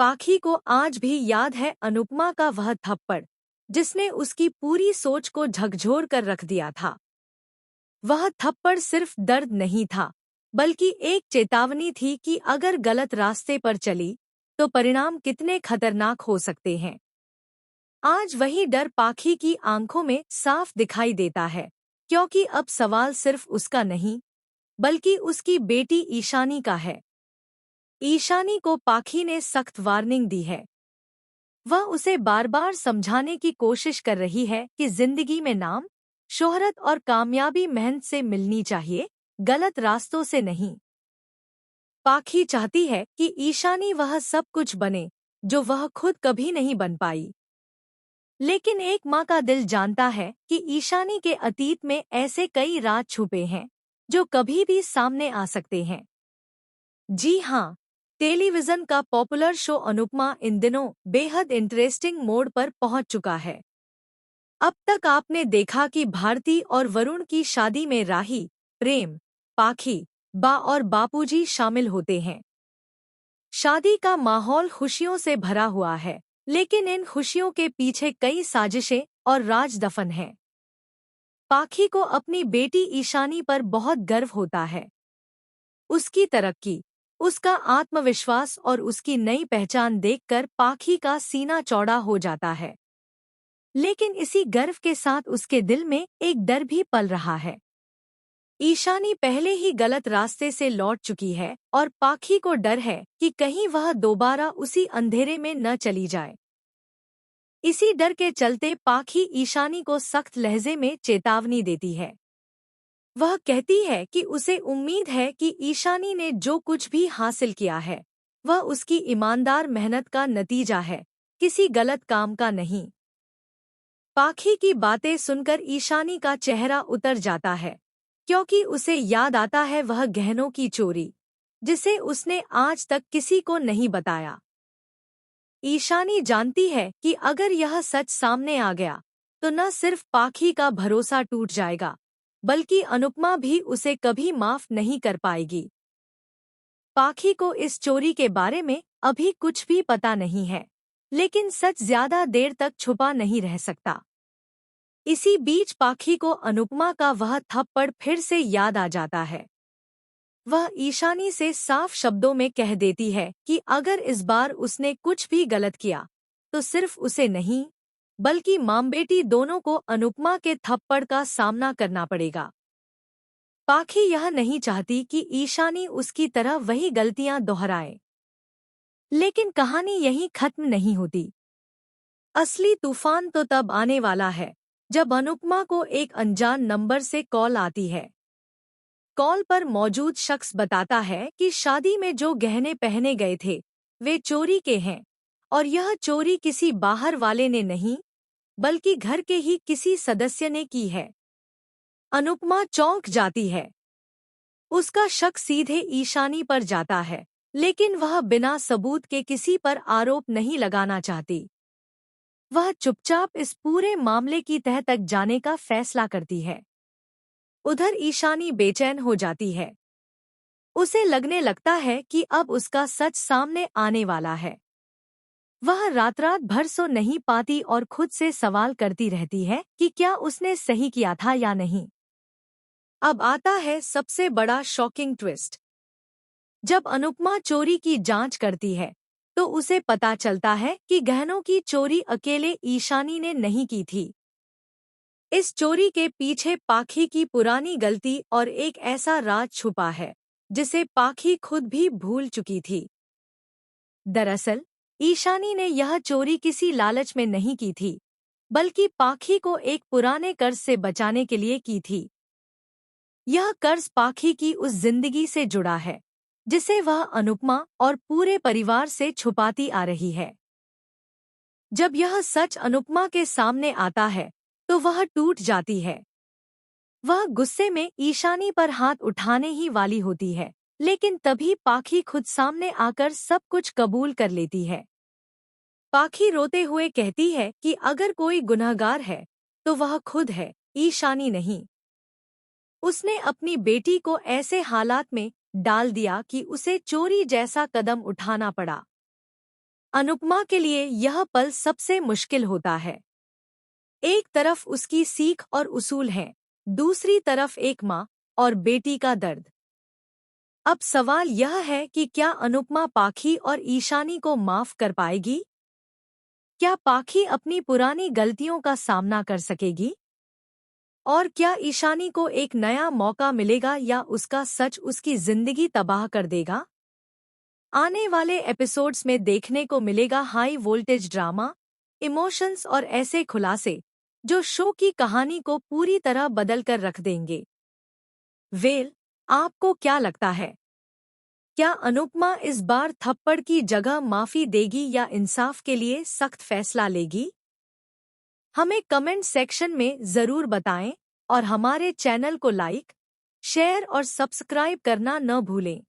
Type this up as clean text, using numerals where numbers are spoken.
पाखी को आज भी याद है अनुपमा का वह थप्पड़, जिसने उसकी पूरी सोच को झकझोर कर रख दिया था। वह थप्पड़ सिर्फ दर्द नहीं था, बल्कि एक चेतावनी थी कि अगर गलत रास्ते पर चली, तो परिणाम कितने खतरनाक हो सकते हैं। आज वही डर पाखी की आंखों में साफ दिखाई देता है, क्योंकि अब सवाल सिर्फ उसका नहीं, बल्कि उसकी बेटी ईशानी का है। ईशानी को पाखी ने सख्त वार्निंग दी है। वह उसे बार बार समझाने की कोशिश कर रही है कि जिंदगी में नाम, शोहरत और कामयाबी मेहनत से मिलनी चाहिए, गलत रास्तों से नहीं। पाखी चाहती है कि ईशानी वह सब कुछ बने जो वह खुद कभी नहीं बन पाई। लेकिन एक माँ का दिल जानता है कि ईशानी के अतीत में ऐसे कई राज छुपे हैं जो कभी भी सामने आ सकते हैं। जी हाँ, टेलीविजन का पॉपुलर शो अनुपमा इन दिनों बेहद इंटरेस्टिंग मोड पर पहुंच चुका है। अब तक आपने देखा कि भारती और वरुण की शादी में राही, प्रेम, पाखी, बा और बापूजी शामिल होते हैं। शादी का माहौल खुशियों से भरा हुआ है, लेकिन इन खुशियों के पीछे कई साजिशें और राज दफन हैं। पाखी को अपनी बेटी ईशानी पर बहुत गर्व होता है। उसकी तरक्की, उसका आत्मविश्वास और उसकी नई पहचान देखकर पाखी का सीना चौड़ा हो जाता है। लेकिन इसी गर्व के साथ उसके दिल में एक डर भी पल रहा है। ईशानी पहले ही गलत रास्ते से लौट चुकी है और पाखी को डर है कि कहीं वह दोबारा उसी अंधेरे में न चली जाए। इसी डर के चलते पाखी ईशानी को सख्त लहजे में चेतावनी देती है। वह कहती है कि उसे उम्मीद है कि ईशानी ने जो कुछ भी हासिल किया है, वह उसकी ईमानदार मेहनत का नतीजा है, किसी गलत काम का नहीं। पाखी की बातें सुनकर ईशानी का चेहरा उतर जाता है, क्योंकि उसे याद आता है वह गहनों की चोरी, जिसे उसने आज तक किसी को नहीं बताया। ईशानी जानती है कि अगर यह सच सामने आ गया, तो न सिर्फ पाखी का भरोसा टूट जाएगा, बल्कि अनुपमा भी उसे कभी माफ नहीं कर पाएगी। पाखी को इस चोरी के बारे में अभी कुछ भी पता नहीं है, लेकिन सच ज्यादा देर तक छुपा नहीं रह सकता। इसी बीच पाखी को अनुपमा का वह थप्पड़ फिर से याद आ जाता है। वह ईशानी से साफ शब्दों में कह देती है कि अगर इस बार उसने कुछ भी गलत किया, तो सिर्फ उसे नहीं, बल्कि मां बेटी दोनों को अनुपमा के थप्पड़ का सामना करना पड़ेगा। पाखी यह नहीं चाहती कि ईशानी उसकी तरह वही गलतियां दोहराए। लेकिन कहानी यहीं खत्म नहीं होती। असली तूफान तो तब आने वाला है, जब अनुपमा को एक अनजान नंबर से कॉल आती है। कॉल पर मौजूद शख्स बताता है कि शादी में जो गहने पहने गए थे, वे चोरी के हैं, और यह चोरी किसी बाहर वाले ने नहीं, बल्कि घर के ही किसी सदस्य ने की है। अनुपमा चौंक जाती है। उसका शक सीधे ईशानी पर जाता है, लेकिन वह बिना सबूत के किसी पर आरोप नहीं लगाना चाहती। वह चुपचाप इस पूरे मामले की तह तक जाने का फैसला करती है। उधर ईशानी बेचैन हो जाती है। उसे लगने लगता है कि अब उसका सच सामने आने वाला है। वह रात रात भर सो नहीं पाती और खुद से सवाल करती रहती है कि क्या उसने सही किया था या नहीं। अब आता है सबसे बड़ा शॉकिंग ट्विस्ट। जब अनुपमा चोरी की जांच करती है, तो उसे पता चलता है कि गहनों की चोरी अकेले ईशानी ने नहीं की थी। इस चोरी के पीछे पाखी की पुरानी गलती और एक ऐसा राज छुपा है, जिसे पाखी खुद भी भूल चुकी थी। दरअसल, ईशानी ने यह चोरी किसी लालच में नहीं की थी, बल्कि पाखी को एक पुराने कर्ज से बचाने के लिए की थी। यह कर्ज पाखी की उस जिंदगी से जुड़ा है, जिसे वह अनुपमा और पूरे परिवार से छुपाती आ रही है। जब यह सच अनुपमा के सामने आता है, तो वह टूट जाती है। वह गुस्से में ईशानी पर हाथ उठाने ही वाली होती है, लेकिन तभी पाखी खुद सामने आकर सब कुछ कबूल कर लेती है। पाखी रोते हुए कहती है कि अगर कोई गुनहगार है, तो वह खुद है, ईशानी नहीं। उसने अपनी बेटी को ऐसे हालात में डाल दिया कि उसे चोरी जैसा कदम उठाना पड़ा। अनुपमा के लिए यह पल सबसे मुश्किल होता है। एक तरफ उसकी सीख और उसूल हैं, दूसरी तरफ एक माँ और बेटी का दर्द। अब सवाल यह है कि क्या अनुपमा पाखी और ईशानी को माफ कर पाएगी? क्या पाखी अपनी पुरानी गलतियों का सामना कर सकेगी? और क्या ईशानी को एक नया मौका मिलेगा या उसका सच उसकी जिंदगी तबाह कर देगा? आने वाले एपिसोड्स में देखने को मिलेगा हाई वोल्टेज ड्रामा, इमोशंस और ऐसे खुलासे जो शो की कहानी को पूरी तरह बदल कर रख देंगे। आपको क्या लगता है? क्या अनुपमा इस बार थप्पड़ की जगह माफी देगी या इंसाफ के लिए सख्त फैसला लेगी? हमें कमेंट सेक्शन में जरूर बताएं और हमारे चैनल को लाइक, शेयर और सब्सक्राइब करना न भूलें।